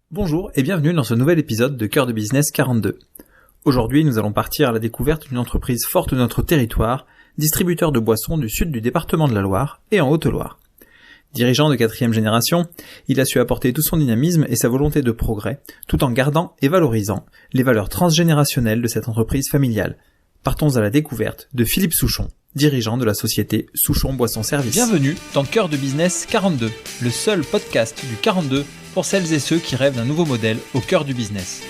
Bonjour et bienvenue dans ce nouvel épisode de Cœur de Business 42. Aujourd'hui, nous allons partir à la découverte d'une entreprise forte de notre territoire, distributeur de boissons du sud du département de la Loire et en Haute-Loire. Dirigeant de 4e génération, il a su apporter tout son dynamisme et sa volonté de progrès, tout en gardant et valorisant les valeurs transgénérationnelles de cette entreprise familiale. Partons à la découverte de Philippe Souchon, dirigeant de la société Souchon Boissons Service. Bienvenue dans Cœur de Business 42, le seul podcast du 42 pour celles et ceux qui rêvent d'un nouveau modèle au cœur du business.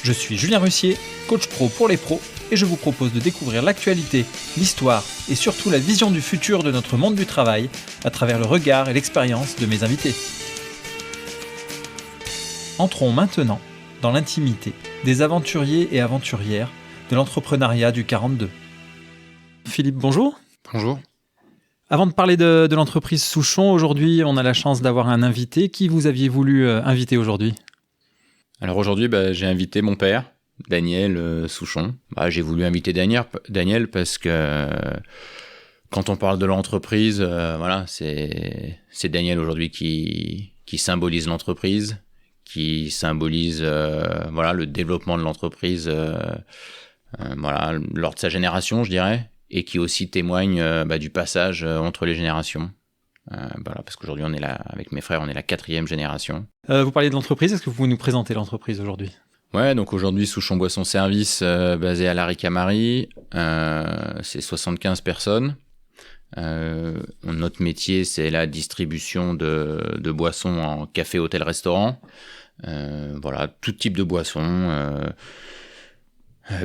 Je suis Julien Russier, coach pro pour les pros, et je vous propose de découvrir l'actualité, l'histoire et surtout la vision du futur de notre monde du travail à travers le regard et l'expérience de mes invités. Entrons maintenant dans l'intimité des aventuriers et aventurières de l'entrepreneuriat du 42. Philippe, bonjour. Bonjour. Avant de parler de l'entreprise Souchon, aujourd'hui, on a la chance d'avoir un invité. Qui vous aviez voulu inviter aujourd'hui ? Alors aujourd'hui, j'ai invité mon père, Daniel Souchon. J'ai voulu inviter Daniel parce que quand on parle de l'entreprise, c'est Daniel aujourd'hui qui symbolise l'entreprise, qui symbolise le développement de l'entreprise lors de sa génération, je dirais, et qui aussi témoigne du passage entre les générations. Parce qu'aujourd'hui, on est là, avec mes frères, on est la 4e génération. Vous parliez de l'entreprise, est-ce que vous pouvez nous présenter l'entreprise aujourd'hui ? Ouais, donc aujourd'hui, Souchon Boissons Service, basé à Larricamarie, c'est 75 personnes. Notre métier, c'est la distribution de boissons en café, hôtel, restaurant. Tout type de boissons.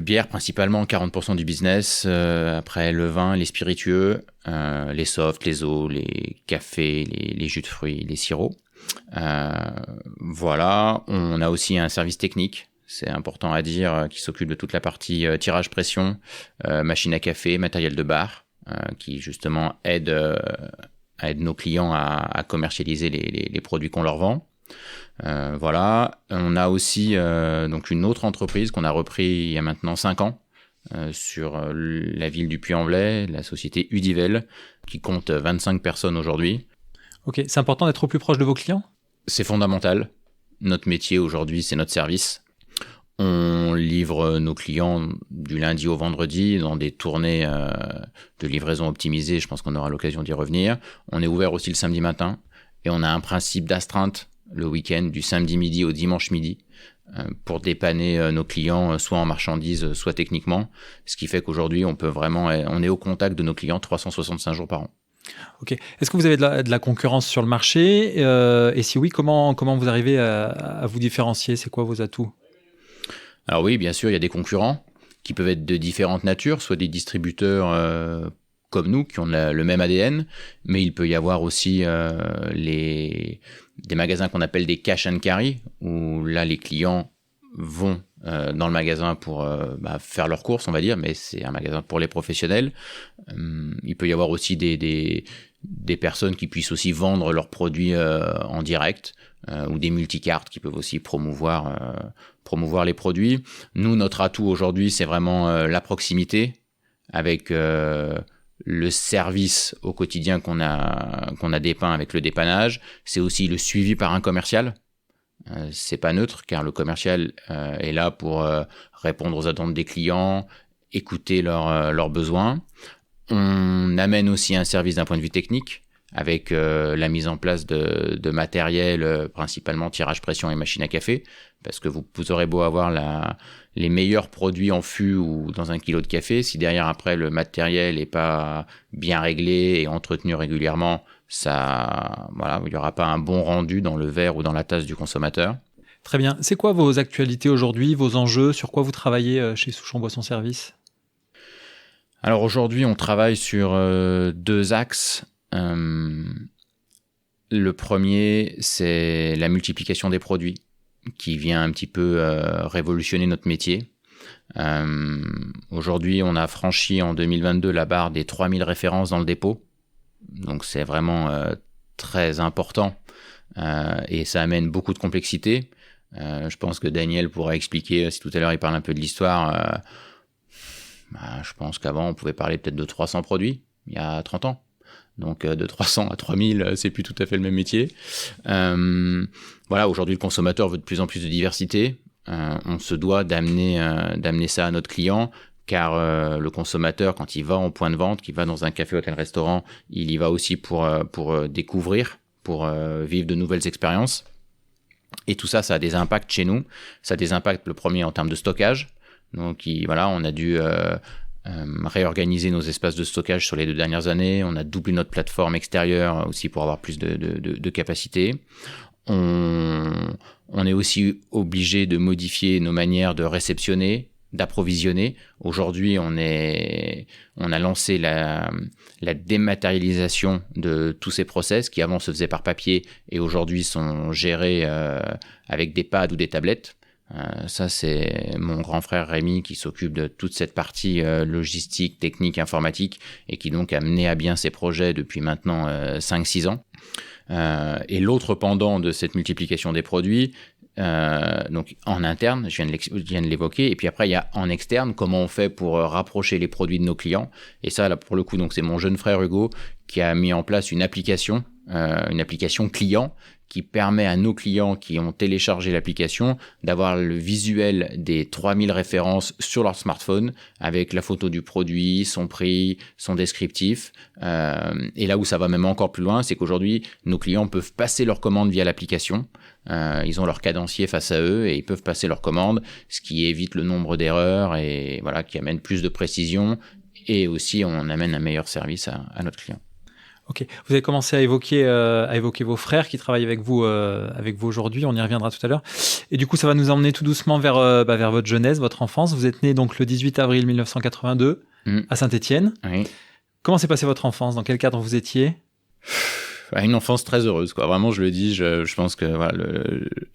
Bière principalement, 40% du business. Après le vin, les spiritueux, les softs, les eaux, les cafés, les jus de fruits, les sirops. On a aussi un service technique, c'est important à dire, qui s'occupe de toute la partie tirage pression, machine à café, matériel de bar, qui justement aide nos clients à commercialiser les produits qu'on leur vend. On a aussi donc une autre entreprise qu'on a repris il y a maintenant 5 ans sur la ville du Puy-en-Velay, la société Udivel, qui compte 25 personnes aujourd'hui. Ok, c'est important d'être au plus proche de vos clients ? C'est fondamental. Notre métier aujourd'hui, c'est notre service. On livre nos clients du lundi au vendredi dans des tournées de livraison optimisées. Je pense qu'on aura l'occasion d'y revenir. On est ouvert aussi le samedi matin et on a un principe d'astreinte le week-end, du samedi midi au dimanche midi, pour dépanner nos clients, soit en marchandises, soit techniquement. Ce qui fait qu'aujourd'hui, on est au contact de nos clients 365 jours par an. Ok. Est-ce que vous avez de la concurrence sur le marché ? Et si oui, comment vous arrivez à vous différencier ? C'est quoi vos atouts ? Alors oui, bien sûr, il y a des concurrents qui peuvent être de différentes natures, soit des distributeurs comme nous, qui ont le même ADN, mais il peut y avoir aussi des magasins qu'on appelle des cash and carry, où là, les clients vont dans le magasin pour faire leurs courses, on va dire, mais c'est un magasin pour les professionnels. Il peut y avoir aussi des personnes qui puissent aussi vendre leurs produits en direct, ou des multicartes qui peuvent aussi promouvoir les produits. Nous, notre atout aujourd'hui, c'est vraiment la proximité avec le service au quotidien qu'on a dépeint avec le dépannage. C'est aussi le suivi par un commercial. C'est pas neutre car le commercial est là pour répondre aux attentes des clients, écouter leurs besoins. On amène aussi un service d'un point de vue technique avec la mise en place de matériel, principalement tirage pression et machine à café, parce que vous aurez beau avoir les meilleurs produits en fût ou dans un kilo de café, si derrière après le matériel n'est pas bien réglé et entretenu régulièrement, il n'y aura pas un bon rendu dans le verre ou dans la tasse du consommateur. Très bien. C'est quoi vos actualités aujourd'hui, vos enjeux ? Sur quoi vous travaillez chez Souchon Boissons Service ? Alors aujourd'hui, on travaille sur 2 axes. Le premier, c'est la multiplication des produits qui vient un petit peu révolutionner notre métier. Aujourd'hui, on a franchi en 2022 la barre des 3000 références dans le dépôt. Donc c'est vraiment très important et ça amène beaucoup de complexité. Je pense que Daniel pourra expliquer, si tout à l'heure il parle un peu de l'histoire, je pense qu'avant on pouvait parler peut-être de 300 produits il y a 30 ans. Donc de 300 à 3000, c'est plus tout à fait le même métier. Voilà, aujourd'hui le consommateur veut de plus en plus de diversité. On se doit d'amener ça à notre client, car le consommateur, quand il va en point de vente, qu'il va dans un café, hôtel, restaurant, il y va aussi pour découvrir, pour vivre de nouvelles expériences. Et tout ça, ça a des impacts chez nous. Ça a des impacts, le premier en termes de stockage. Donc voilà, on a dû réorganiser nos espaces de stockage sur les 2 dernières années. On a doublé notre plateforme extérieure aussi pour avoir plus de capacité. On est aussi obligé de modifier nos manières de réceptionner, d'approvisionner. Aujourd'hui, on a lancé la dématérialisation de tous ces process qui avant se faisaient par papier et aujourd'hui sont gérés avec des pads ou des tablettes. Ça, c'est mon grand frère Rémi qui s'occupe de toute cette partie logistique, technique, informatique et qui donc a mené à bien ces projets depuis maintenant 5-6 ans. Et l'autre pendant de cette multiplication des produits, donc en interne, je viens de l'évoquer, et puis après il y a en externe, comment on fait pour rapprocher les produits de nos clients. Et ça, là, pour le coup, donc c'est mon jeune frère Hugo qui a mis en place une application client qui permet à nos clients qui ont téléchargé l'application d'avoir le visuel des 3000 références sur leur smartphone avec la photo du produit, son prix, son descriptif. Et là où ça va même encore plus loin, c'est qu'aujourd'hui, nos clients peuvent passer leurs commandes via l'application. Ils ont leur cadencier face à eux et ils peuvent passer leurs commandes, ce qui évite le nombre d'erreurs et voilà, qui amène plus de précision. Et aussi, on amène un meilleur service à notre client. Ok, vous avez commencé à évoquer vos frères qui travaillent avec vous aujourd'hui. On y reviendra tout à l'heure. Et du coup, ça va nous emmener tout doucement vers votre jeunesse, votre enfance. Vous êtes né donc le 18 avril 1982 à Saint-Étienne. Oui. Comment s'est passée votre enfance? Dans quel cadre vous étiez? Une enfance très heureuse, quoi. Vraiment, je le dis. Je pense que voilà,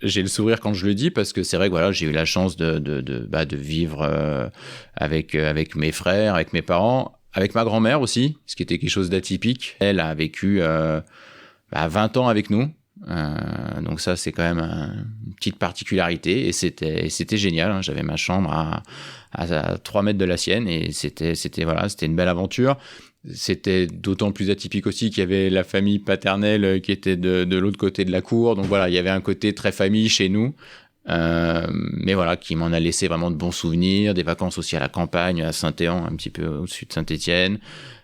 j'ai le sourire quand je le dis parce que c'est vrai que voilà, j'ai eu la chance de vivre avec mes frères, avec mes parents. Avec ma grand-mère aussi, ce qui était quelque chose d'atypique. Elle a vécu 20 ans avec nous. Donc ça, c'est quand même une petite particularité. Et c'était génial. Hein. J'avais ma chambre à 3 mètres de la sienne. Et c'était une belle aventure. C'était d'autant plus atypique aussi qu'il y avait la famille paternelle qui était de l'autre côté de la cour. Donc voilà, il y avait un côté très famille chez nous. Mais voilà, qui m'en a laissé vraiment de bons souvenirs, des vacances aussi à la campagne, à Saint-Éan, un petit peu au-dessus de Saint-Étienne.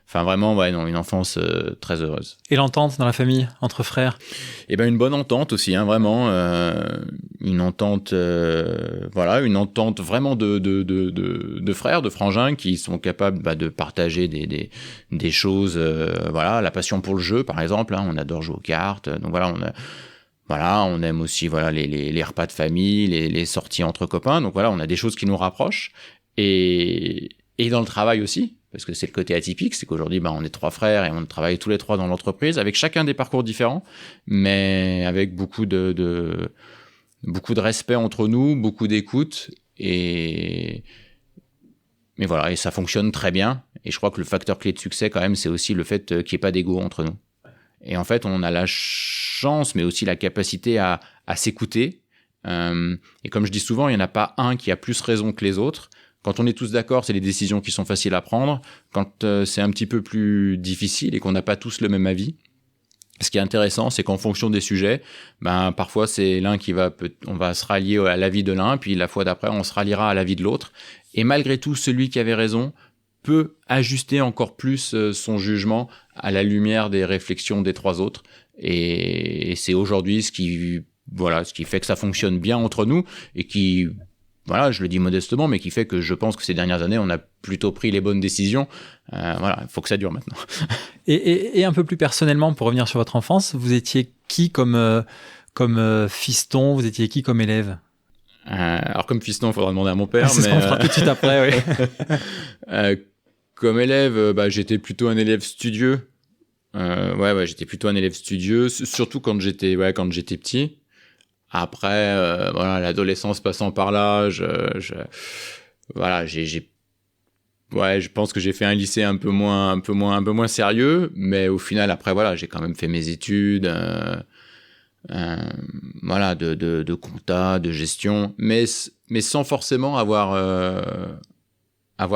Enfin vraiment, une enfance très heureuse. Et l'entente dans la famille, entre frères? Une bonne entente aussi, hein, vraiment. Une entente, une entente vraiment de frères, de frangins qui sont capables de partager des choses. La passion pour le jeu, par exemple. Hein, on adore jouer aux cartes. Donc on aime aussi les repas de famille, les sorties entre copains. Donc on a des choses qui nous rapprochent. Et dans le travail aussi, parce que c'est le côté atypique, c'est qu'aujourd'hui, on est 3 frères et on travaille tous les 3 dans l'entreprise, avec chacun des parcours différents, mais avec beaucoup de respect entre nous, beaucoup d'écoute. Mais voilà, et ça fonctionne très bien. Et je crois que le facteur clé de succès, quand même, c'est aussi le fait qu'il n'y ait pas d'ego entre nous. Et en fait, on a la chance, mais aussi la capacité à s'écouter. Et comme je dis souvent, il n'y en a pas un qui a plus raison que les autres. Quand on est tous d'accord, c'est les décisions qui sont faciles à prendre. Quand c'est un petit peu plus difficile et qu'on n'a pas tous le même avis, ce qui est intéressant, c'est qu'en fonction des sujets, parfois c'est l'un on va se rallier à l'avis de l'un, puis la fois d'après, on se ralliera à l'avis de l'autre. Et malgré tout, celui qui avait raison peut ajuster encore plus son jugement à la lumière des réflexions des 3 autres. Et c'est aujourd'hui ce qui fait que ça fonctionne bien entre nous et qui, je le dis modestement, mais qui fait que je pense que ces dernières années, on a plutôt pris les bonnes décisions. Il faut que ça dure maintenant. Et un peu plus personnellement, pour revenir sur votre enfance, vous étiez qui comme fiston? Vous étiez qui comme élève? Alors comme fiston, il faudra demander à mon père. C'est ce qu'on fera tout de suite après, oui. Comme élève, j'étais plutôt un élève studieux. J'étais plutôt un élève studieux, surtout quand j'étais petit. Après, l'adolescence passant par là, je pense que j'ai fait un lycée un peu moins sérieux, mais au final, après, j'ai quand même fait mes études, de compta, de gestion, mais sans forcément avoir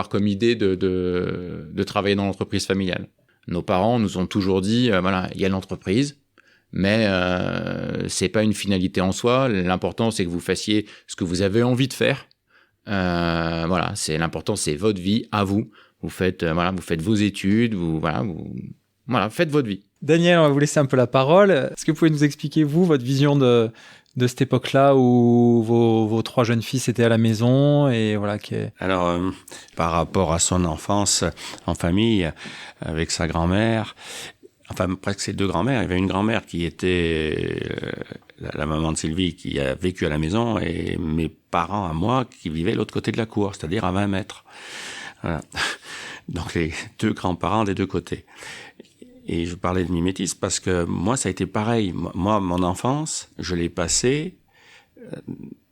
comme idée de travailler dans l'entreprise familiale. nos parents nous ont toujours dit, voilà, il y a l'entreprise, mais c'est pas une finalité en soi. L'important, c'est que vous fassiez ce que vous avez envie de faire. Voilà, l'important, c'est votre vie à vous. Vous faites vos études, faites votre vie. Daniel, on va vous laisser un peu la parole. Est-ce que vous pouvez nous expliquer, vous, votre vision de cette époque-là où vos 3 jeunes fils étaient à la maison et voilà. Alors, par rapport à son enfance en famille, avec sa grand-mère, enfin presque ses 2 grand-mères, il y avait une grand-mère qui était la maman de Sylvie qui a vécu à la maison et mes parents à moi qui vivaient de l'autre côté de la cour, c'est-à-dire à 20 mètres. Voilà. Donc les 2 grands-parents des 2 côtés. Et je parlais de mimétisme parce que moi, ça a été pareil. Moi, mon enfance, je l'ai passée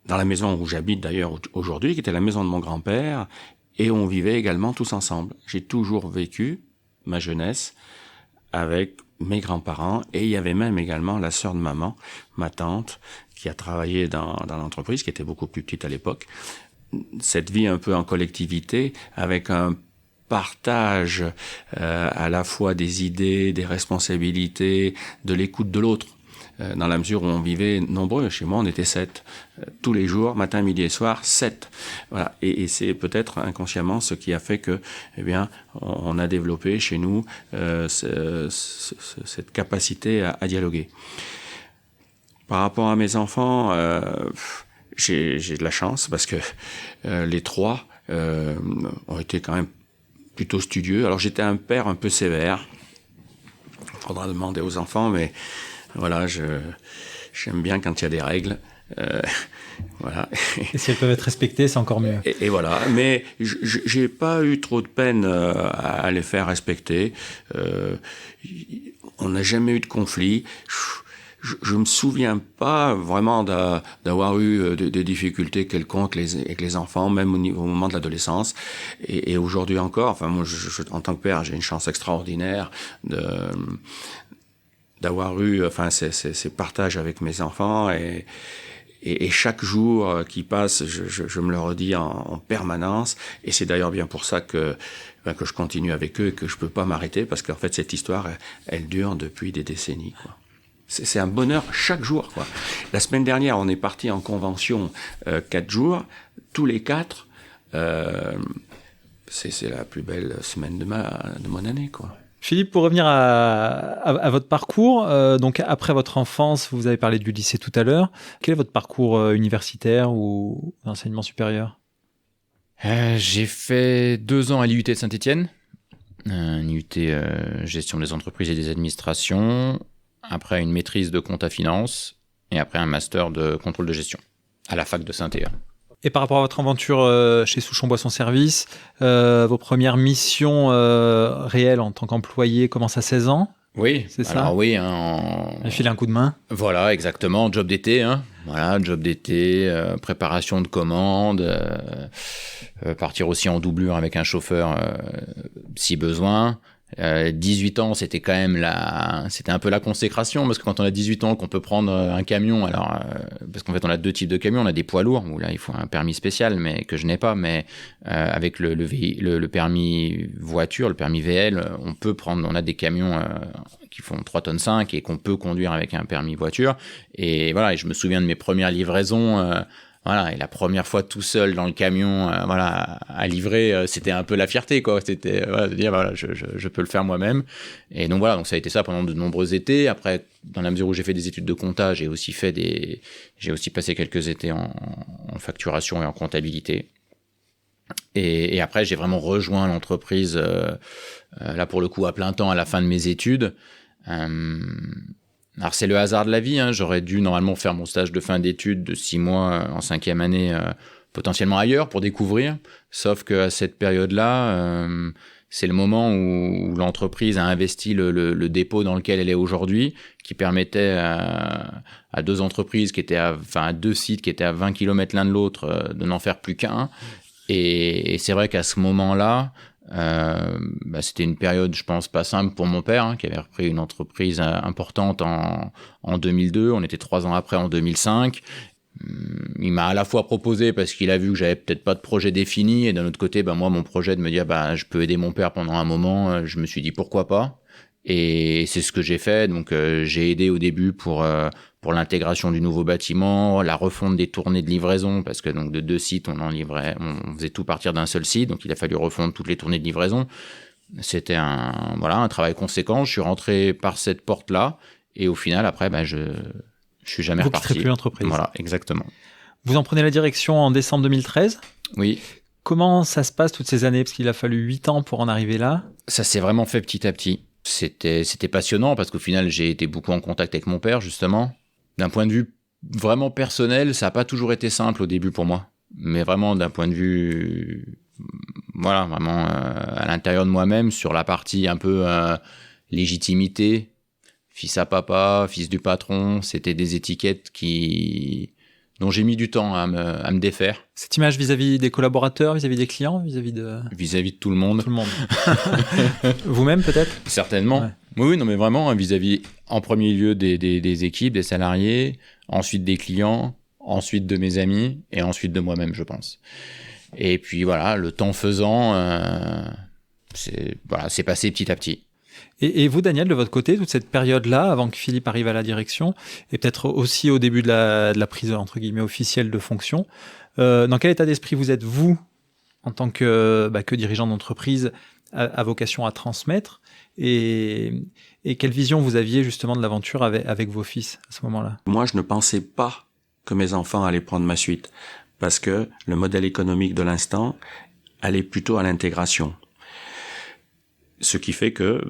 dans la maison où j'habite d'ailleurs aujourd'hui, qui était la maison de mon grand-père, et on vivait également tous ensemble. J'ai toujours vécu ma jeunesse avec mes grands-parents, et il y avait même également la sœur de maman, ma tante, qui a travaillé dans l'entreprise, qui était beaucoup plus petite à l'époque. Cette vie un peu en collectivité, avec un partage à la fois des idées, des responsabilités, de l'écoute de l'autre. Dans la mesure où on vivait nombreux, chez moi on était 7. Tous les jours, matin, midi et soir, 7. Voilà. Et c'est peut-être inconsciemment ce qui a fait que, eh bien, on a développé chez nous cette capacité à dialoguer. Par rapport à mes enfants, j'ai de la chance parce que les 3 ont été quand même plutôt studieux. Alors j'étais un père un peu sévère. Il faudra demander aux enfants, mais voilà, j'aime bien quand il y a des règles. Voilà. Et si elles peuvent être respectées, c'est encore mieux. Et voilà, mais j'ai pas eu trop de peine à les faire respecter. On n'a jamais eu de conflit. Je me souviens pas vraiment d'avoir eu des difficultés quelconques avec les enfants, même au moment de l'adolescence. Et aujourd'hui encore, enfin moi, en tant que père, j'ai une chance extraordinaire d'avoir eu, enfin, ces partages avec mes enfants et chaque jour qui passe, je me le redis en permanence. Et c'est d'ailleurs bien pour ça que je continue avec eux et que je peux pas m'arrêter parce qu'en fait cette histoire, elle dure depuis des décennies, quoi. C'est un bonheur chaque jour, quoi. La semaine dernière, on est parti en convention 4 jours, tous les 4. C'est la plus belle semaine de mon année, quoi. Philippe, pour revenir à votre parcours, donc après votre enfance, vous avez parlé du lycée tout à l'heure. Quel est votre parcours universitaire ou d'enseignement supérieur ? J'ai fait 2 ans à l'IUT de Saint-Étienne, un IUT gestion des entreprises et des administrations. Après une maîtrise de compta finance et après un master de contrôle de gestion à la fac de Saint-Étienne. Et par rapport à votre aventure chez Souchon Boisson Service, vos premières missions réelles en tant qu'employé commencent à 16 ans ? Oui, c'est ça. Alors oui. Il file un coup de main. Voilà, exactement. Job d'été, job d'été, préparation de commandes, partir aussi en doublure avec un chauffeur si besoin. 18 ans, c'était quand même c'était un peu la consécration parce que quand on a 18 ans qu'on peut prendre un camion, alors parce qu'en fait on a 2 types de camions, on a des poids lourds où là il faut un permis spécial mais que je n'ai pas, mais avec le permis voiture, le permis VL, on a des camions qui font 3,5 tonnes et qu'on peut conduire avec un permis voiture. Et voilà, et je me souviens de mes premières livraisons. Voilà, et la première fois tout seul dans le camion, à livrer, c'était un peu la fierté, quoi. C'était de dire je peux le faire moi-même. Et donc voilà, donc ça a été ça pendant de nombreux étés. Après, dans la mesure où j'ai fait des études de compta, j'ai aussi passé quelques étés en facturation et en comptabilité. Et après, j'ai vraiment rejoint l'entreprise là pour le coup à plein temps à la fin de mes études. Alors c'est le hasard de la vie, j'aurais dû normalement faire mon stage de fin d'études de 6 mois en 5e année, potentiellement ailleurs pour découvrir, sauf qu'à cette période-là, c'est le moment où l'entreprise a investi le dépôt dans lequel elle est aujourd'hui, qui permettait à 2 entreprises à 2 sites qui étaient à 20 km l'un de l'autre de n'en faire plus qu'un. Et c'est vrai qu'à ce moment-là, c'était une période, je pense, pas simple pour mon père, qui avait repris une entreprise importante en 2002. On était 3 ans après, en 2005. Il m'a à la fois proposé parce qu'il a vu que j'avais peut-être pas de projet défini, et d'un autre côté, moi, mon projet de me dire, je peux aider mon père pendant un moment, je me suis dit pourquoi pas. Et c'est ce que j'ai fait. Donc, j'ai aidé au début pour l'intégration du nouveau bâtiment, la refonte des tournées de livraison, parce que donc de 2 sites, on faisait tout partir d'un seul site. Donc, il a fallu refondre toutes les tournées de livraison. C'était un travail conséquent. Je suis rentré par cette porte-là. Et au final, après, je suis jamais reparti. Vous quitterez plus l'entreprise. Voilà, exactement. Vous en prenez la direction en décembre 2013. Oui. Comment ça se passe toutes ces années? Parce qu'il a fallu 8 ans pour en arriver là. Ça s'est vraiment fait petit à petit. C'était passionnant parce qu'au final, j'ai été beaucoup en contact avec mon père, justement. D'un point de vue vraiment personnel, ça n'a pas toujours été simple au début pour moi. Mais vraiment, d'un point de vue, voilà, vraiment à l'intérieur de moi-même, sur la partie un peu légitimité, fils à papa, fils du patron, c'était des étiquettes dont j'ai mis du temps à me défaire. Cette image vis-à-vis des collaborateurs, vis-à-vis des clients, vis-à-vis de tout le monde. Tout le monde. Vous-même peut-être? Certainement. Ouais. Oui, non, mais vraiment, vis-à-vis, en premier lieu, des équipes, des salariés, ensuite des clients, ensuite de mes amis, et ensuite de moi-même, je pense. Et puis voilà, le temps faisant, c'est passé petit à petit. Et vous, Daniel, de votre côté, toute cette période-là, avant que Philippe arrive à la direction, et peut-être aussi au début de la prise, entre guillemets, officielle de fonction, dans quel état d'esprit vous êtes, vous, en tant que dirigeant d'entreprise, à vocation à transmettre, et quelle vision vous aviez justement de l'aventure avec vos fils à ce moment-là? Moi, je ne pensais pas que mes enfants allaient prendre ma suite, parce que le modèle économique de l'instant allait plutôt à l'intégration. Ce qui fait que,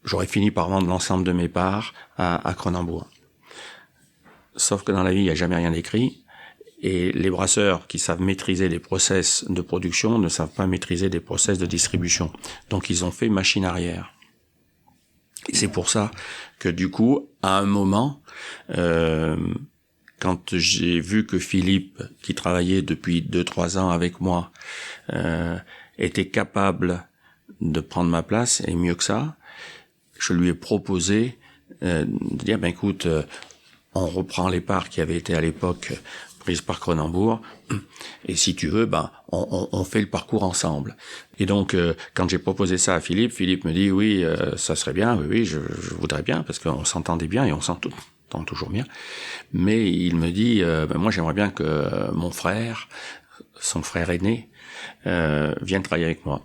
j'aurais fini par vendre l'ensemble de mes parts à Cronenbourg. Sauf que dans la vie, il n'y a jamais rien d'écrit. Et les brasseurs qui savent maîtriser les process de production ne savent pas maîtriser des process de distribution. Donc, ils ont fait machine arrière. Et c'est pour ça que, du coup, à un moment, quand j'ai vu que Philippe, qui travaillait depuis 2-3 ans avec moi, était capable de prendre ma place, et mieux que ça, je lui ai proposé de dire, écoute, on reprend les parts qui avaient été à l'époque prises par Cronenbourg, et si tu veux, on fait le parcours ensemble. Et donc, quand j'ai proposé ça à Philippe me dit, oui, ça serait bien, oui, je voudrais bien, parce qu'on s'entendait bien, et on s'entend toujours bien. Mais il me dit, moi j'aimerais bien que mon frère, son frère aîné, vienne travailler avec moi.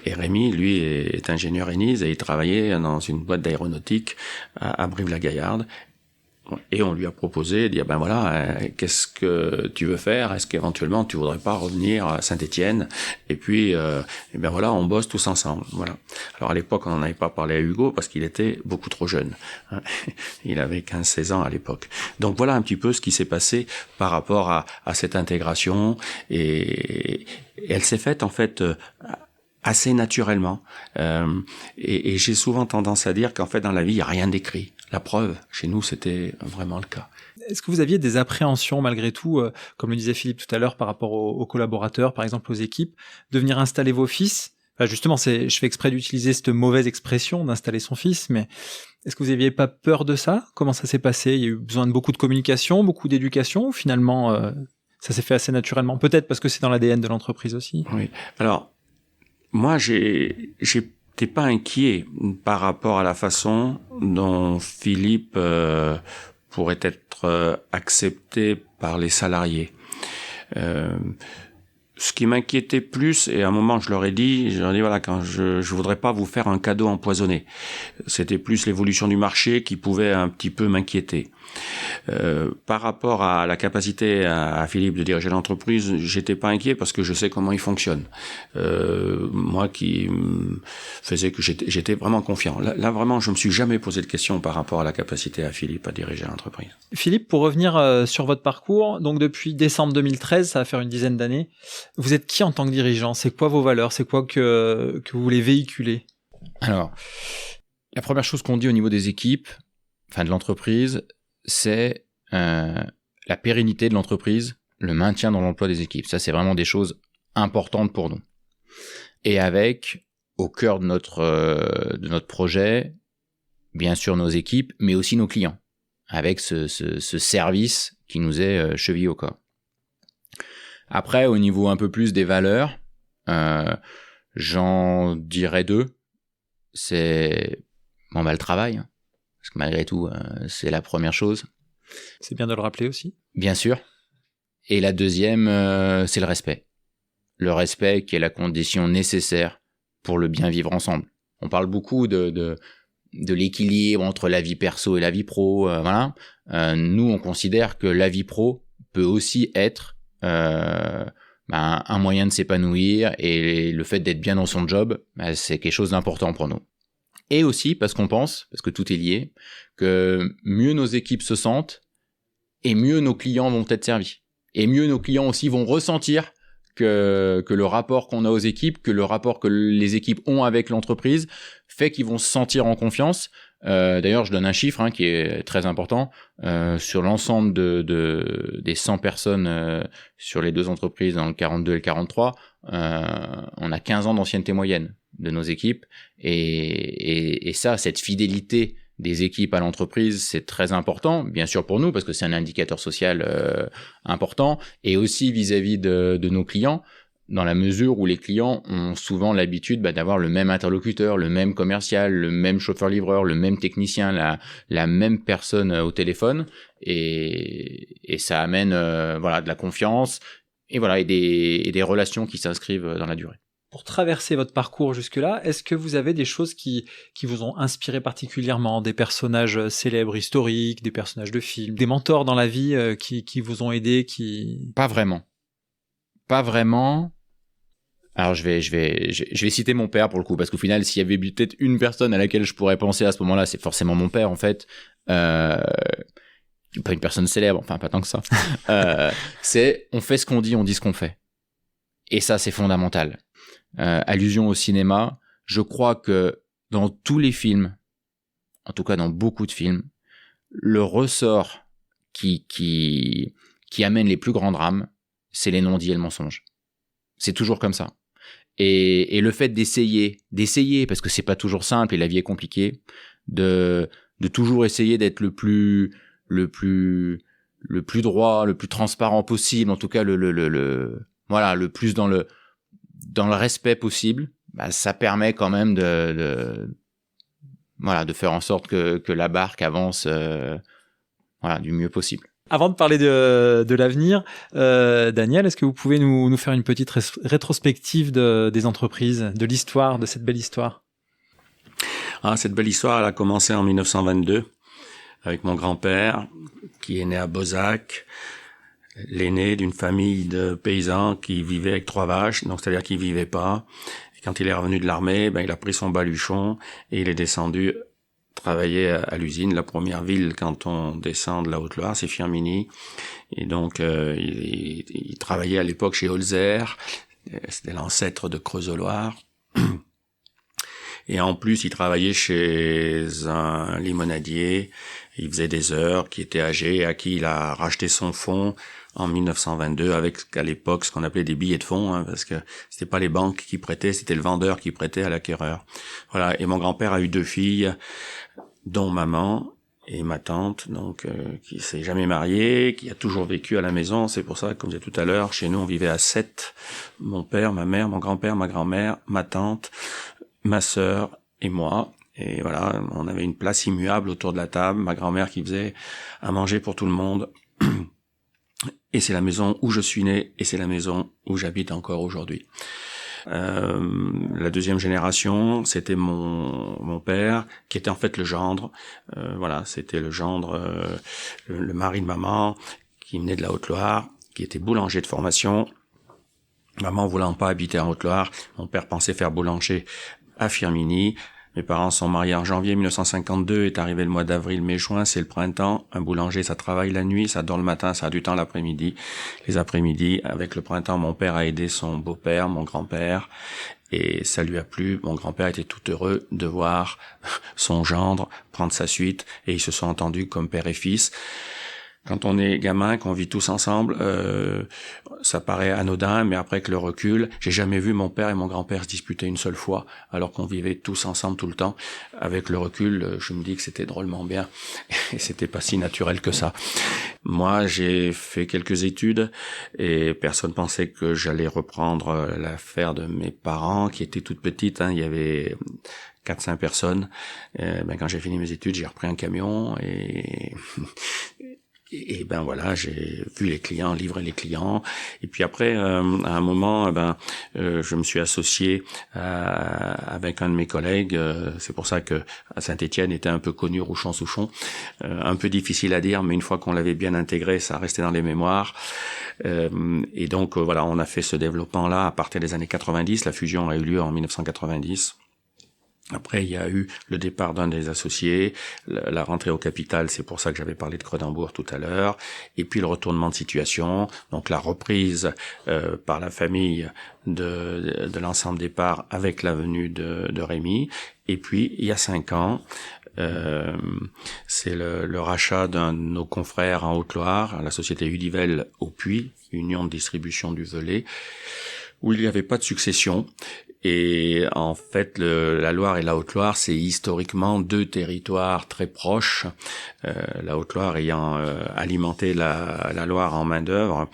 Et Rémi, lui, est ingénieur Enise et il travaillait dans une boîte d'aéronautique à Brive-la-Gaillarde. Et on lui a proposé de dire, qu'est-ce que tu veux faire? Est-ce qu'éventuellement tu voudrais pas revenir à Saint-Étienne? Et puis, on bosse tous ensemble. Voilà. Alors à l'époque, on n'en avait pas parlé à Hugo parce qu'il était beaucoup trop jeune. Il avait 15-16 ans à l'époque. Donc voilà un petit peu ce qui s'est passé par rapport à cette intégration. Et elle s'est faite en fait assez naturellement. Et j'ai souvent tendance à dire qu'en fait dans la vie, il n'y a rien d'écrit. La preuve, chez nous, c'était vraiment le cas. Est-ce que vous aviez des appréhensions malgré tout, comme le disait Philippe tout à l'heure, par rapport aux collaborateurs, par exemple aux équipes, de venir installer vos fils? Justement, je fais exprès d'utiliser cette mauvaise expression d'installer son fils, mais est-ce que vous n'aviez pas peur de ça? Comment ça s'est passé? Il y a eu besoin de beaucoup de communication, beaucoup d'éducation, ou finalement, ça s'est fait assez naturellement? Peut-être parce que c'est dans l'ADN de l'entreprise aussi. Oui. Alors, moi, j'étais pas inquiet par rapport à la façon dont Philippe pourrait être accepté par les salariés. Ce qui m'inquiétait plus, et à un moment je leur ai dit voilà, quand je voudrais pas vous faire un cadeau empoisonné. C'était plus l'évolution du marché qui pouvait un petit peu m'inquiéter. Par rapport à la capacité à Philippe de diriger l'entreprise, j'étais pas inquiet parce que je sais comment il fonctionne. Moi qui faisais que j'étais vraiment confiant. Là vraiment, je me suis jamais posé de questions par rapport à la capacité à Philippe à diriger l'entreprise. Philippe, pour revenir sur votre parcours, donc depuis décembre 2013, ça va faire une dizaine d'années, vous êtes qui en tant que dirigeant? C'est quoi vos valeurs? C'est quoi que vous voulez véhiculer? Alors, la première chose qu'on dit au niveau des équipes, de l'entreprise, c'est la pérennité de l'entreprise, le maintien dans l'emploi des équipes. Ça, c'est vraiment des choses importantes pour nous. Et avec, au cœur de notre projet, bien sûr nos équipes, mais aussi nos clients, avec ce service qui nous est chevillé au corps. Après, au niveau un peu plus des valeurs, j'en dirais 2. c'est le travail, hein, parce que malgré tout, c'est la première chose. C'est bien de le rappeler aussi. Bien sûr. Et la deuxième, c'est le respect. Le respect qui est la condition nécessaire pour le bien vivre ensemble. On parle beaucoup de l'équilibre entre la vie perso et la vie pro. Voilà. Nous, on considère que la vie pro peut aussi être un moyen de s'épanouir, et le fait d'être bien dans son job, c'est quelque chose d'important pour nous. Et aussi parce qu'on pense, parce que tout est lié, que mieux nos équipes se sentent, et mieux nos clients vont être servis. Et mieux nos clients aussi vont ressentir que le rapport qu'on a aux équipes, que le rapport que les équipes ont avec l'entreprise fait qu'ils vont se sentir en confiance. D'ailleurs, je donne un chiffre qui est très important. Sur l'ensemble des 100 personnes sur les deux entreprises, dans le 42 et le 43, on a 15 ans d'ancienneté moyenne de nos équipes. Et ça, cette fidélité des équipes à l'entreprise, c'est très important, bien sûr pour nous, parce que c'est un indicateur social important, et aussi vis-à-vis de nos clients, dans la mesure où les clients ont souvent l'habitude d'avoir le même interlocuteur, le même commercial, le même chauffeur-livreur, le même technicien, la même personne au téléphone, et ça amène de la confiance, et des relations qui s'inscrivent dans la durée. Pour traverser votre parcours jusque-là, est-ce que vous avez des choses qui vous ont inspiré particulièrement, des personnages célèbres historiques, des personnages de films, des mentors dans la vie qui vous ont aidé, Pas vraiment. Alors je vais citer mon père pour le coup, parce qu'au final, s'il y avait peut-être une personne à laquelle je pourrais penser à ce moment-là, c'est forcément mon père en fait. Pas une personne célèbre, enfin pas tant que ça. C'est on fait ce qu'on dit, on dit ce qu'on fait. Et ça, c'est fondamental. Allusion au cinéma, je crois que dans tous les films, en tout cas dans beaucoup de films, le ressort qui amène les plus grands drames, c'est les non-dits et le mensonge. C'est toujours comme ça. Et le fait d'essayer, parce que c'est pas toujours simple et la vie est compliquée, de toujours essayer d'être le plus droit, le plus transparent possible, en tout cas le plus dans le respect possible, ça permet quand même de faire en sorte que la barque avance du mieux possible. Avant de parler de l'avenir, Daniel, est-ce que vous pouvez nous faire une petite rétrospective des entreprises, de l'histoire, de cette belle histoire? Cette belle histoire, elle a commencé en 1922 avec mon grand-père qui est né à Beauzac, l'aîné d'une famille de paysans qui vivaient avec 3 vaches, donc c'est-à-dire qu'il vivait pas. Et quand il est revenu de l'armée, il a pris son baluchon et il est descendu travailler à l'usine. La première ville quand on descend de la Haute-Loire, c'est Firminy. Et donc il travaillait à l'époque chez Holzer, c'était l'ancêtre de Creusot-Loire. Et en plus, il travaillait chez un limonadier. Il faisait des heures, qui était âgé, à qui il a racheté son fonds en 1922 avec à l'époque ce qu'on appelait des billets de fonds, parce que c'était pas les banques qui prêtaient, c'était le vendeur qui prêtait à l'acquéreur. Voilà. Et mon grand-père a eu 2 filles, dont maman et ma tante, donc qui s'est jamais mariée, qui a toujours vécu à la maison. C'est pour ça, comme je disais tout à l'heure, chez nous on vivait à 7. Mon père, ma mère, mon grand-père, ma grand-mère, ma tante, ma sœur et moi. Et voilà, on avait une place immuable autour de la table, ma grand-mère qui faisait à manger pour tout le monde. Et c'est la maison où je suis né, et c'est la maison où j'habite encore aujourd'hui. La deuxième génération, c'était mon père, qui était en fait le gendre. C'était le gendre, le mari de maman, qui venait de la Haute-Loire, qui était boulanger de formation. Maman voulant pas habiter en Haute-Loire, mon père pensait faire boulanger à Firminy. Mes parents sont mariés en janvier 1952, est arrivé le mois d'avril, mai, juin, c'est le printemps. Un boulanger, ça travaille la nuit, ça dort le matin, ça a du temps l'après-midi. Les après-midi, avec le printemps, mon père a aidé son beau-père, mon grand-père, et ça lui a plu. Mon grand-père était tout heureux de voir son gendre prendre sa suite, et ils se sont entendus comme père et fils. Quand on est gamin, qu'on vit tous ensemble, ça paraît anodin, mais après, avec le recul, j'ai jamais vu mon père et mon grand-père se disputer une seule fois, alors qu'on vivait tous ensemble tout le temps. Avec le recul, je me dis que c'était drôlement bien, et c'était pas si naturel que ça. Moi, j'ai fait quelques études, et personne pensait que j'allais reprendre l'affaire de mes parents, qui étaient toutes petites, hein. Il y avait 4-5 personnes. Quand j'ai fini mes études, j'ai repris un camion, et ben voilà, j'ai vu les clients, livré les clients. Et puis après, à un moment, je me suis associé avec un de mes collègues. C'est pour ça que à Saint-Étienne était un peu connu Rouchon-Souchon. Un peu difficile à dire, mais une fois qu'on l'avait bien intégré, ça restait dans les mémoires. Et donc voilà, on a fait ce développement-là à partir des années 90. La fusion a eu lieu en 1990. Après, il y a eu le départ d'un des associés, la rentrée au capital, c'est pour ça que j'avais parlé de Credembourg tout à l'heure, et puis le retournement de situation, donc la reprise par la famille de l'ensemble des parts avec la venue de Rémi. Et puis, il y a 5 ans, c'est le rachat d'un de nos confrères en Haute-Loire, la société Udivel au Puy, Union de distribution du Velay, où il n'y avait pas de succession. Et en fait, la Loire et la Haute-Loire, c'est historiquement 2 territoires très proches. La Haute-Loire ayant alimenté la Loire en main-d'œuvre.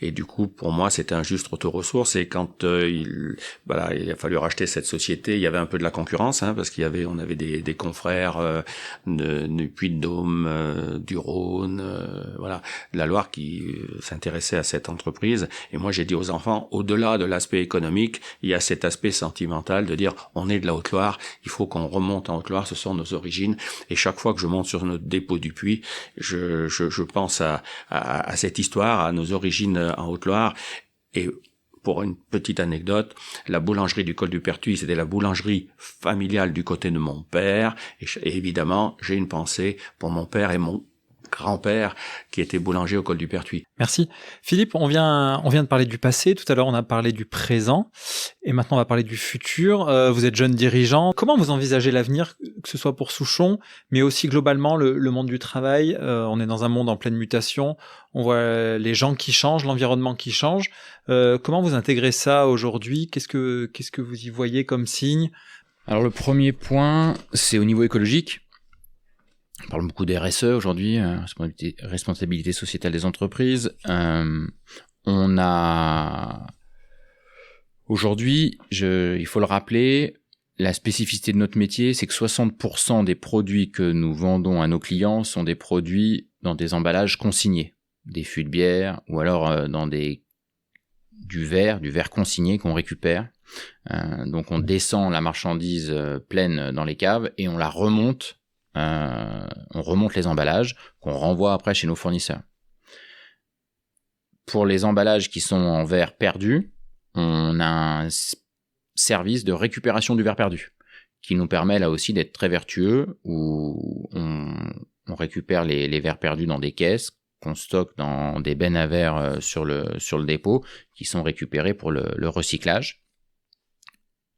Et du coup, pour moi, c'était un juste retour-ressources. Et quand il a fallu racheter cette société, il y avait un peu de la concurrence, hein, parce on avait des confrères du Puy-de-Dôme, du Rhône, de la Loire qui s'intéressaient à cette entreprise. Et moi, j'ai dit aux enfants, au-delà de l'aspect économique, il y a cet aspect sentimental de dire on est de la Haute-Loire, il faut qu'on remonte en Haute-Loire, ce sont nos origines. Et chaque fois que je monte sur notre dépôt du Puy, je pense à cette histoire, à nos origines en Haute-Loire. Et pour une petite anecdote, la boulangerie du col du Pertuis, c'était la boulangerie familiale du côté de mon père. Et évidemment, j'ai une pensée pour mon père et mon grand-père qui était boulanger au col du Pertuis. Merci. Philippe, on vient de parler du passé, tout à l'heure on a parlé du présent, et maintenant on va parler du futur. Vous êtes jeune dirigeant. Comment vous envisagez l'avenir, que ce soit pour Souchon, mais aussi globalement le monde du travail? On est dans un monde en pleine mutation, on voit les gens qui changent, l'environnement qui change. Comment vous intégrez ça aujourd'hui? Qu'est-ce que vous y voyez comme signe? Alors le premier point, c'est au niveau écologique. On parle beaucoup des RSE aujourd'hui, responsabilité sociétale des entreprises. On a aujourd'hui, il faut le rappeler, la spécificité de notre métier, c'est que 60% des produits que nous vendons à nos clients sont des produits dans des emballages consignés, des fûts de bière ou alors dans du verre consigné qu'on récupère. Donc on descend la marchandise pleine dans les caves et on la remonte. On remonte les emballages qu'on renvoie après chez nos fournisseurs. Pour les emballages qui sont en verre perdu, on a un service de récupération du verre perdu qui nous permet là aussi d'être très vertueux, où on récupère les verres perdus dans des caisses qu'on stocke dans des bennes à verre sur le dépôt, qui sont récupérés pour le recyclage.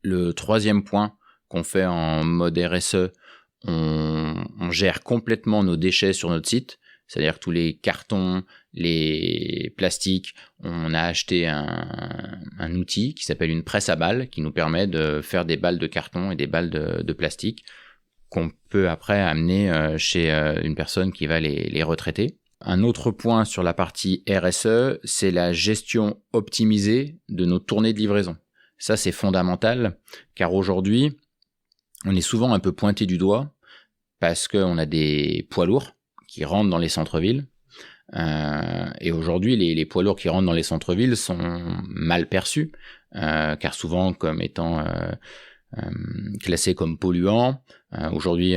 Le troisième point qu'on fait en mode RSE, on gère complètement nos déchets sur notre site, c'est-à-dire que tous les cartons, les plastiques, on a acheté un outil qui s'appelle une presse à balles qui nous permet de faire des balles de carton et des balles de plastique qu'on peut après amener chez une personne qui va les retraiter. Un autre point sur la partie RSE, c'est la gestion optimisée de nos tournées de livraison. Ça, c'est fondamental, car aujourd'hui, on est souvent un peu pointé du doigt parce qu'on a des poids lourds qui rentrent dans les centres-villes. Et aujourd'hui, les poids lourds qui rentrent dans les centres-villes sont mal perçus, car souvent comme étant classés comme polluants. Aujourd'hui,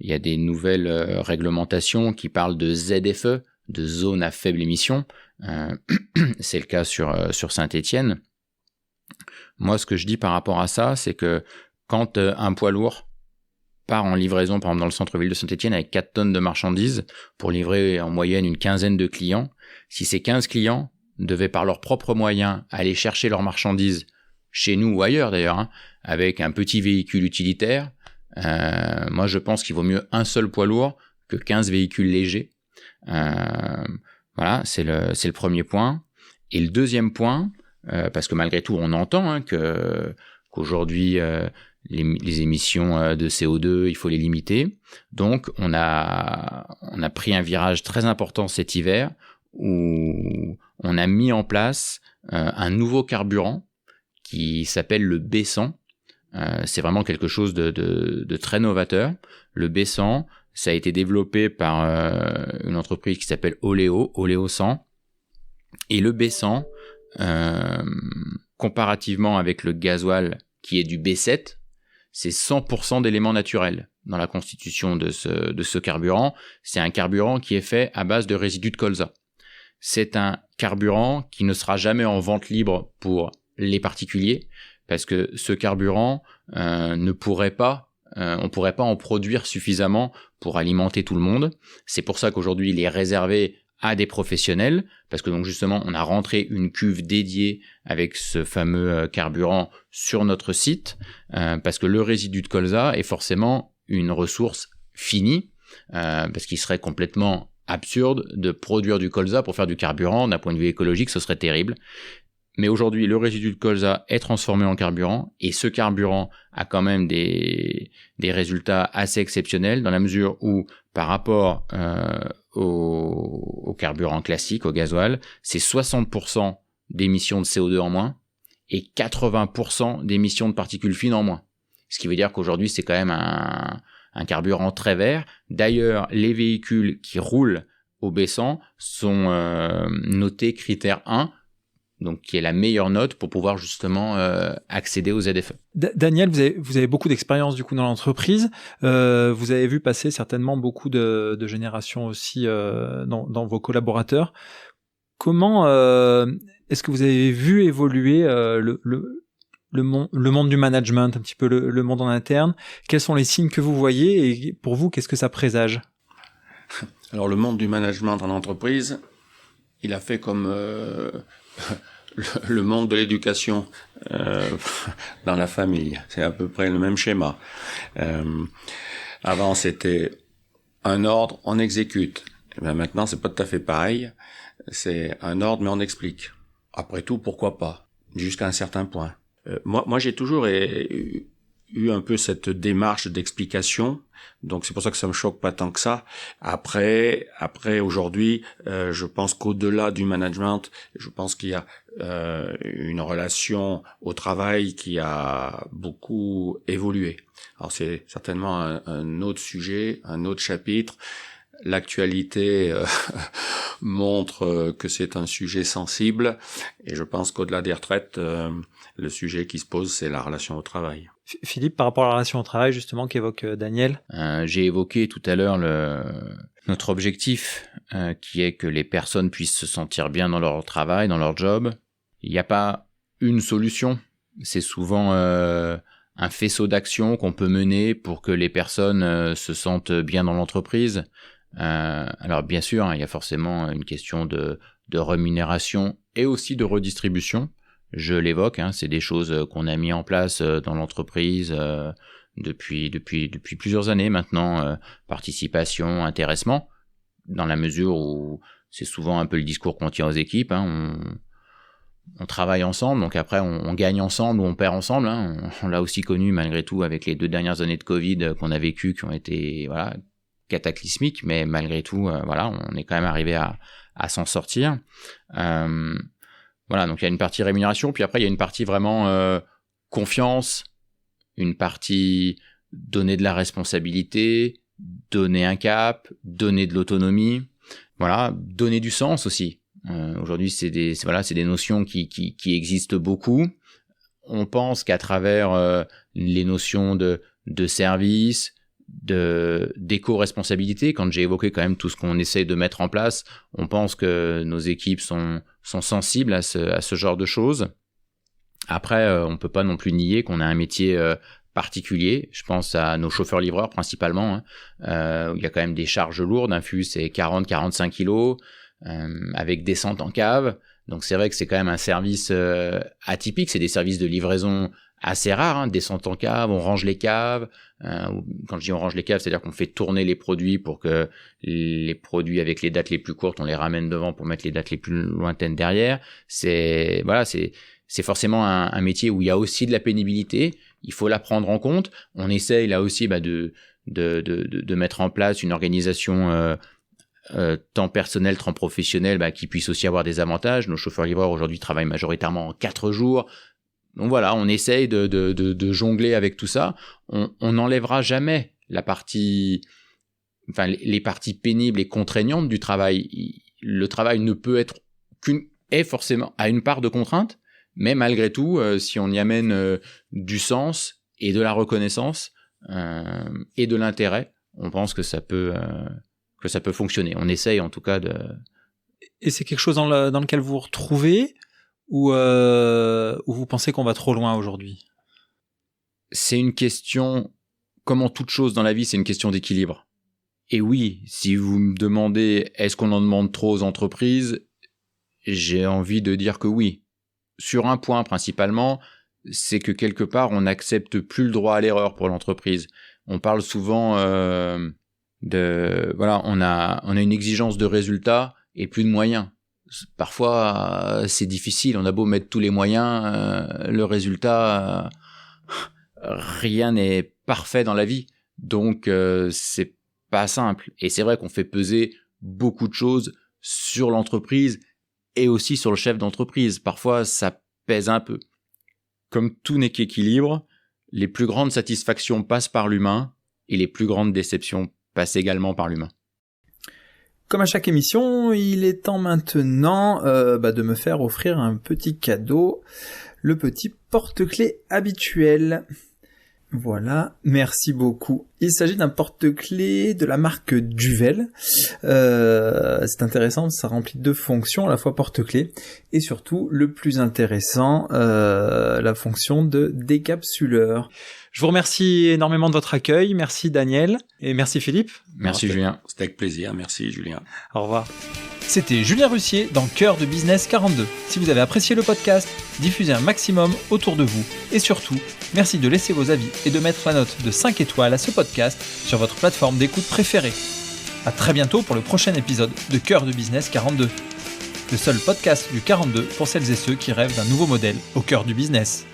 il y a des nouvelles réglementations qui parlent de ZFE, de zones à faible émission. C'est le cas sur Saint-Étienne. Moi, ce que je dis par rapport à ça, c'est que quand un poids lourd part en livraison, par exemple dans le centre-ville de Saint-Étienne, avec 4 tonnes de marchandises pour livrer en moyenne une quinzaine de clients, si ces 15 clients devaient par leurs propres moyens aller chercher leurs marchandises chez nous ou ailleurs d'ailleurs, avec un petit véhicule utilitaire, moi je pense qu'il vaut mieux un seul poids lourd que 15 véhicules légers. Voilà, c'est le premier point. Et le deuxième point, parce que malgré tout, on entend qu'aujourd'hui, les émissions de CO2, il faut les limiter. Donc, on a pris un virage très important cet hiver où on a mis en place un nouveau carburant qui s'appelle le B100. C'est vraiment quelque chose de très novateur. Le B100, ça a été développé par une entreprise qui s'appelle Oleo 100. Et le B100, comparativement avec le gasoil qui est du B7, c'est 100% d'éléments naturels dans la constitution de ce carburant. C'est un carburant qui est fait à base de résidus de colza. C'est un carburant qui ne sera jamais en vente libre pour les particuliers parce que ce carburant on pourrait pas en produire suffisamment pour alimenter tout le monde. C'est pour ça qu'aujourd'hui il est réservé à des professionnels parce que donc justement on a rentré une cuve dédiée avec ce fameux carburant sur notre site parce que le résidu de colza est forcément une ressource finie parce qu'il serait complètement absurde de produire du colza pour faire du carburant. D'un point de vue écologique, ce serait terrible. Mais aujourd'hui, le résidu de colza est transformé en carburant et ce carburant a quand même des résultats assez exceptionnels dans la mesure où, par rapport au carburant classique, au gasoil, c'est 60% d'émissions de CO2 en moins et 80% d'émissions de particules fines en moins. Ce qui veut dire qu'aujourd'hui, c'est quand même un carburant très vert. D'ailleurs, les véhicules qui roulent au B100 sont notés critère 1, donc qui est la meilleure note pour pouvoir justement accéder aux ZFE. Daniel, vous avez beaucoup d'expérience du coup dans l'entreprise. Vous avez vu passer certainement beaucoup de générations aussi dans vos collaborateurs. Comment est-ce que vous avez vu évoluer le monde du management, un petit peu le monde en interne? Quels sont les signes que vous voyez et pour vous, qu'est-ce que ça présage? Alors le monde du management en entreprise, il a fait comme le monde de l'éducation dans la famille. C'est à peu près le même schéma. Avant, c'était un ordre, on exécute. Et bien maintenant, c'est pas tout à fait pareil. C'est un ordre, mais on explique. Après tout, pourquoi pas? Jusqu'à un certain point. Moi, j'ai toujours eu un peu cette démarche d'explication, donc c'est pour ça que ça me choque pas tant que ça. Après aujourd'hui, je pense qu'au-delà du management, je pense qu'il y a une relation au travail qui a beaucoup évolué. Alors c'est certainement un autre sujet, un autre chapitre. L'actualité montre que c'est un sujet sensible et je pense qu'au-delà des retraites, le sujet qui se pose, c'est la relation au travail. Philippe, par rapport à la relation au travail, justement, qu'évoque Daniel, j'ai évoqué tout à l'heure notre objectif, qui est que les personnes puissent se sentir bien dans leur travail, dans leur job. Il n'y a pas une solution. C'est souvent un faisceau d'actions qu'on peut mener pour que les personnes se sentent bien dans l'entreprise. Alors bien sûr, il y a forcément une question de rémunération et aussi de redistribution. Je l'évoque, c'est des choses qu'on a mis en place dans l'entreprise depuis plusieurs années maintenant. Participation, intéressement, dans la mesure où c'est souvent un peu le discours qu'on tient aux équipes. On travaille ensemble, donc après on gagne ensemble ou on perd ensemble. On l'a aussi connu malgré tout avec les 2 dernières années de Covid qu'on a vécues, qui ont été cataclysmiques, mais malgré tout, on est quand même arrivé à s'en sortir. Donc il y a une partie rémunération, puis après il y a une partie vraiment confiance, une partie donner de la responsabilité, donner un cap, donner de l'autonomie, donner du sens aussi. Aujourd'hui c'est des notions qui existent beaucoup. On pense qu'à travers les notions de service, d'éco-responsabilité, quand j'ai évoqué quand même tout ce qu'on essaie de mettre en place, on pense que nos équipes sont sensibles à ce genre de choses. Après, on peut pas non plus nier qu'on a un métier particulier. Je pense à nos chauffeurs-livreurs principalement, où il y a quand même des charges lourdes. Un fût, c'est 40-45 kilos, avec descente en cave. Donc c'est vrai que c'est quand même un service atypique. C'est des services de livraison assez rare, hein, descente en cave, on range les caves. Quand je dis on range les caves, c'est-à-dire qu'on fait tourner les produits pour que les produits avec les dates les plus courtes, on les ramène devant pour mettre les dates les plus lointaines derrière. C'est forcément un métier où il y a aussi de la pénibilité. Il faut la prendre en compte. On essaye là aussi de mettre en place une organisation tant personnel, tant professionnel, qui puisse aussi avoir des avantages. Nos chauffeurs-livreurs aujourd'hui travaillent majoritairement en 4 jours. Donc voilà, on essaye de jongler avec tout ça. On n'enlèvera jamais les parties pénibles et contraignantes du travail. Le travail ne peut être est forcément à une part de contrainte, mais malgré tout, si on y amène du sens et de la reconnaissance et de l'intérêt, on pense que ça peut fonctionner. On essaye en tout cas de... Et c'est quelque chose dans lequel vous vous retrouvez ou vous pensez qu'on va trop loin aujourd'hui? C'est une question, comme en toute chose dans la vie, c'est une question d'équilibre. Et oui, si vous me demandez est-ce qu'on en demande trop aux entreprises, j'ai envie de dire que oui. Sur un point principalement, c'est que quelque part, on n'accepte plus le droit à l'erreur pour l'entreprise. On parle souvent on a une exigence de résultats et plus de moyens. Parfois, c'est difficile. On a beau mettre tous les moyens, le résultat, rien n'est parfait dans la vie. Donc, c'est pas simple. Et c'est vrai qu'on fait peser beaucoup de choses sur l'entreprise et aussi sur le chef d'entreprise. Parfois, ça pèse un peu. Comme tout n'est qu'équilibre, les plus grandes satisfactions passent par l'humain et les plus grandes déceptions passent également par l'humain. Comme à chaque émission, il est temps maintenant de me faire offrir un petit cadeau, le petit porte-clés habituel. Voilà, merci beaucoup. Il s'agit d'un porte-clés de la marque Duvel. C'est intéressant, ça remplit 2 fonctions, à la fois porte-clés et surtout, le plus intéressant, la fonction de décapsuleur. Je vous remercie énormément de votre accueil. Merci Daniel et merci Philippe. Merci Julien. C'était avec plaisir. Merci Julien. Au revoir. C'était Julien Russier dans Cœur de Business 42. Si vous avez apprécié le podcast, diffusez un maximum autour de vous. Et surtout, merci de laisser vos avis et de mettre la note de 5 étoiles à ce podcast sur votre plateforme d'écoute préférée. À très bientôt pour le prochain épisode de Cœur de Business 42. Le seul podcast du 42 pour celles et ceux qui rêvent d'un nouveau modèle au cœur du business.